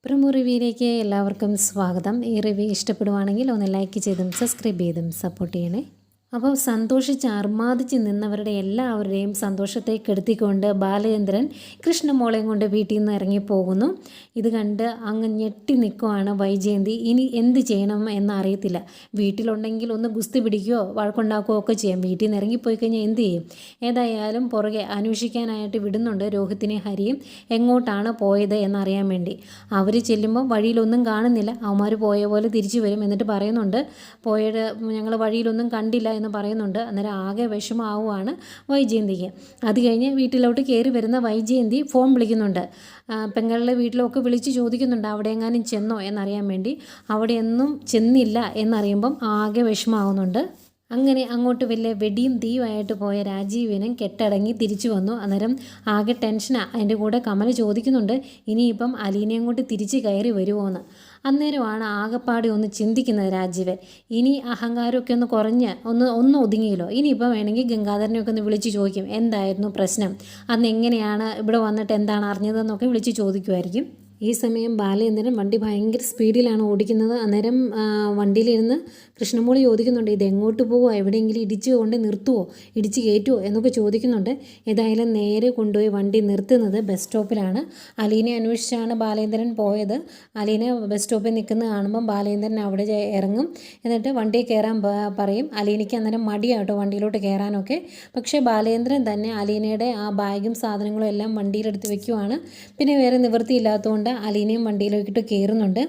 Promo റിവ്യൂയിലേക്ക് എല്ലാവർക്കും സ്വാഗതം. ഈ റിവ്യൂ ഇഷ്ടപ്പെടുവാണെങ്കിൽ ഒന്ന് ലൈക്ക് ചെയ്തും സബ്സ്ക്രൈബ് ചെയ്തും സപ്പോർട്ട് ചെയ്യണേ. അപ്പോൾ സന്തോഷിച്ച് അർമാദിച്ച് നിന്നവരുടെ എല്ലാവരുടെയും സന്തോഷത്തെ കെടുത്തിക്കൊണ്ട് ബാലചന്ദ്രൻ കൃഷ്ണമോളെയും കൊണ്ട് വീട്ടിൽ നിന്ന് ഇറങ്ങിപ്പോകുന്നു. ഇത് കണ്ട് അങ്ങ് ഞെട്ടി നിൽക്കുവാണ് വൈജയന്തി. ഇനി എന്ത് ചെയ്യണം എന്നറിയത്തില്ല. വീട്ടിലുണ്ടെങ്കിൽ ഒന്ന് ഗുസ്തി പിടിക്കുകയോ വഴക്കുണ്ടാക്കുകയോ ഒക്കെ ചെയ്യാം. വീട്ടിൽ നിന്ന് ഇറങ്ങിപ്പോയി കഴിഞ്ഞാൽ എന്ത് ചെയ്യും? ഏതായാലും പുറകെ അന്വേഷിക്കാനായിട്ട് വിടുന്നുണ്ട് രോഹിത്തിനെ ഹരിയും എങ്ങോട്ടാണ് പോയത് എന്നറിയാൻ വേണ്ടി. അവർ ചെല്ലുമ്പോൾ വഴിയിലൊന്നും കാണുന്നില്ല. അവന്മാർ പോയ പോലെ തിരിച്ചു വരും. എന്നിട്ട് പറയുന്നുണ്ട് പോയത് ഞങ്ങൾ വഴിയിലൊന്നും കണ്ടില്ല എന്ന് പറയുന്നുണ്ട്. അന്നേരം ആകെ വിഷമാവുകയാണ് വൈജയന്തിക്ക്. അത് കഴിഞ്ഞ് വീട്ടിലോട്ട് കയറി വരുന്ന വൈജയന്തി ഫോൺ വിളിക്കുന്നുണ്ട്. പെങ്ങളുടെ വീട്ടിലൊക്കെ വിളിച്ച് ചോദിക്കുന്നുണ്ട് അവിടെ എങ്ങാനും ചെന്നോ എന്നറിയാൻ വേണ്ടി. അവിടെയൊന്നും ചെന്നില്ല എന്നറിയുമ്പം ആകെ വിഷമാവുന്നുണ്ട്. അങ്ങനെ അങ്ങോട്ട് വലിയ വെടിയും തീയുമായിട്ട് പോയ രാജീവിനും കെട്ടടങ്ങി തിരിച്ചു വന്നു. അന്നേരം ആകെ ടെൻഷനാണ്. അതിൻ്റെ കൂടെ കമൽ ചോദിക്കുന്നുണ്ട് ഇനിയിപ്പം അലീനയും കൊണ്ട് തിരിച്ച് കയറി വരുമോയെന്ന്. അന്നേരമാണ് ആകെപ്പാടെ ഒന്ന് ചിന്തിക്കുന്നത് രാജീവ്. ഇനി അഹങ്കാരമൊക്കെ ഒന്ന് കുറഞ്ഞ് ഒന്ന് ഒതുങ്ങിയല്ലോ. ഇനിയിപ്പം വേണമെങ്കിൽ ഗംഗാധരനെയൊക്കെ ഒന്ന് വിളിച്ച് ചോദിക്കും എന്തായിരുന്നു പ്രശ്നം, അന്ന് എങ്ങനെയാണ് ഇവിടെ വന്നിട്ട് എന്താണ് അറിഞ്ഞതെന്നൊക്കെ വിളിച്ച് ചോദിക്കുമായിരിക്കും. ഈ സമയം ബാലചന്ദ്രൻ വണ്ടി ഭയങ്കര സ്പീഡിലാണ് ഓടിക്കുന്നത്. അന്നേരം വണ്ടിയിലിരുന്ന് കൃഷ്ണമോളി ചോദിക്കുന്നുണ്ട് ഇതെങ്ങോട്ട് പോകുമോ, എവിടെയെങ്കിലും ഇടിച്ച് കൊണ്ട് നിർത്തുമോ, ഇടിച്ച് കയറ്റുമോ എന്നൊക്കെ ചോദിക്കുന്നുണ്ട്. ഏതായാലും നേരെ കൊണ്ടുപോയി വണ്ടി നിർത്തുന്നത് ബസ് സ്റ്റോപ്പിലാണ്. അലീനെ അന്വേഷിച്ചാണ് ബാലചന്ദ്രൻ പോയത്. അലീന ബസ് സ്റ്റോപ്പിൽ നിൽക്കുന്നത് കാണുമ്പം ബാലചന്ദ്രൻ അവിടെ ഇറങ്ങും. എന്നിട്ട് വണ്ടിയിൽ കയറാൻ പറയും. അലീനയ്ക്ക് അന്നേരം മടിയാട്ടോ വണ്ടിയിലോട്ട് കയറാനൊക്കെ. പക്ഷേ ബാലചന്ദ്രൻ തന്നെ അലീനയുടെ ആ ബാഗും സാധനങ്ങളും എല്ലാം വണ്ടിയിലെടുത്ത് വെക്കുവാണ്. പിന്നെ വേറെ നിവൃത്തിയില്ലാത്തതുകൊണ്ട് അലീനയും വണ്ടിയിലോട്ട് കയറുന്നുണ്ട്.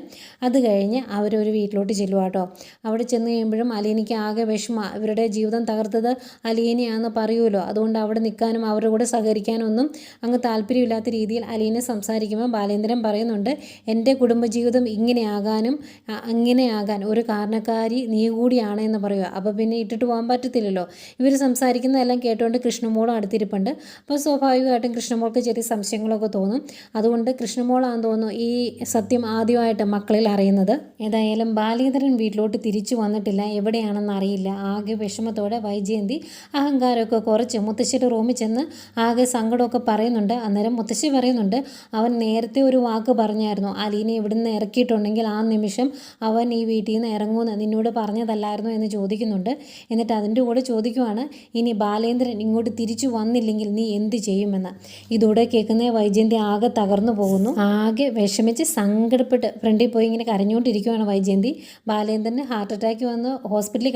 അത് കഴിഞ്ഞ് അവരൊരു വീട്ടിലോട്ട് ചെല്ലുക കേട്ടോ. അവിടെ ചെന്ന് കഴിയുമ്പോഴും അലീനയ്ക്ക് ആകെ വിഷമ. ഇവരുടെ ജീവിതം തകർത്തത് അലീനയാണെന്ന് പറയുമല്ലോ. അതുകൊണ്ട് അവിടെ നിൽക്കാനും അവരുടെ കൂടെ സഹകരിക്കാനൊന്നും അങ്ങ് താല്പര്യമില്ലാത്ത രീതിയിൽ അലീന സംസാരിക്കുമ്പോൾ ബാലേന്ദ്രൻ പറയുന്നുണ്ട് എൻ്റെ കുടുംബജീവിതം ഇങ്ങനെയാകാൻ ഒരു കാരണക്കാരി നീ കൂടിയാണ് എന്ന് പറയുക. അപ്പോൾ പിന്നെ ഇട്ടിട്ട് പോകാൻ പറ്റത്തില്ലല്ലോ. ഇവർ സംസാരിക്കുന്നതെല്ലാം കേട്ടുകൊണ്ട് കൃഷ്ണമോളും അടുത്തിരിപ്പുണ്ട്. അപ്പോൾ സ്വാഭാവികമായിട്ടും കൃഷ്ണമോൾക്ക് ചെറിയ സംശയങ്ങളൊക്കെ തോന്നും. അതുകൊണ്ട് കൃഷ്ണമോളാണെന്ന് തോന്നുന്നു ഈ സത്യം ആദ്യമായിട്ട് മക്കളിൽ അറിയുന്നത്. ഏതായാലും ബാലേന്ദ്രൻ വീട്ടിലോട്ട് തിരിച്ചു വന്നിട്ടില്ല. എവിടെയാണെന്ന് അറിയില്ല. ആകെ വിഷമത്തോടെ വൈജയന്തി അഹങ്കാരമൊക്കെ കുറച്ച് മുത്തശ്ശിയുടെ റൂമിൽ ചെന്ന് ആകെ സങ്കടമൊക്കെ പറയുന്നുണ്ട്. അന്നേരം മുത്തശ്ശി പറയുന്നുണ്ട് അവൻ നേരത്തെ ഒരു വാക്ക് പറഞ്ഞായിരുന്നു അലീനെ ഇവിടുന്ന് ഇറക്കിയിട്ടുണ്ടെങ്കിൽ ആ നിമിഷം അവൻ ഈ വീട്ടിൽ നിന്ന് ഇറങ്ങുമെന്ന് നിന്നോട് പറഞ്ഞതല്ലായിരുന്നു എന്ന് ചോദിക്കുന്നുണ്ട്. എന്നിട്ട് അതിൻ്റെ കൂടെ ചോദിക്കുവാണ് ഇനി ബാലേന്ദ്രൻ ഇങ്ങോട്ട് തിരിച്ചു വന്നില്ലെങ്കിൽ നീ എന്ത് ചെയ്യുമെന്ന്. ഇതോടെ കേൾക്കുന്ന വൈജയന്തി ആകെ തകർന്നു പോകുന്നു. ആകെ വിഷമിച്ച് സങ്കടപ്പെട്ട് ഫ്രണ്ടിൽ പോയി ഇങ്ങനെ കരഞ്ഞുകൊണ്ടിരിക്കുകയാണ് വൈജയന്തി. ബാലേന്ദ്രന് ഹാർട്ട് അറ്റാക്ക് വന്ന് ഹോസ്പിറ്റലിൽ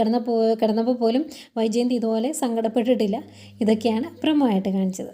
കിടന്നപ്പോൾ പോലും വൈജയന്തി ഇതുപോലെ സങ്കടപ്പെട്ടിട്ടില്ല. ഇതൊക്കെയാണ് പ്രമോ ആയിട്ട് കാണിച്ചത്.